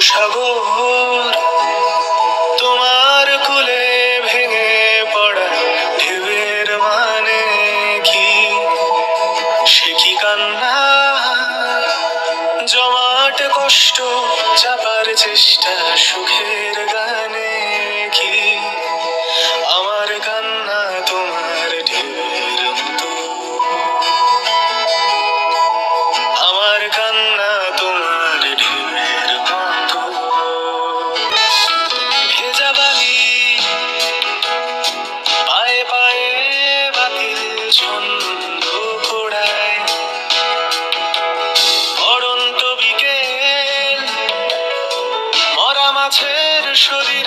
সাগর তোমার কুলে ভেঙে পড়া ঢেউয়ের মানে কি? সে কি কান্না, জমাট কষ্ট চাপার চেষ্টা সুখের গানে কি? আমার কান্না তোমার ঢেউয়ের মতো, আমার কান্না তোমার ঢেউয়ের মতো। ভেজা বালি পায়ে পায়ে বাতিল ছন্দ ঘোড়ায়, অনন্ত বিকেল মরা মাছের শরীর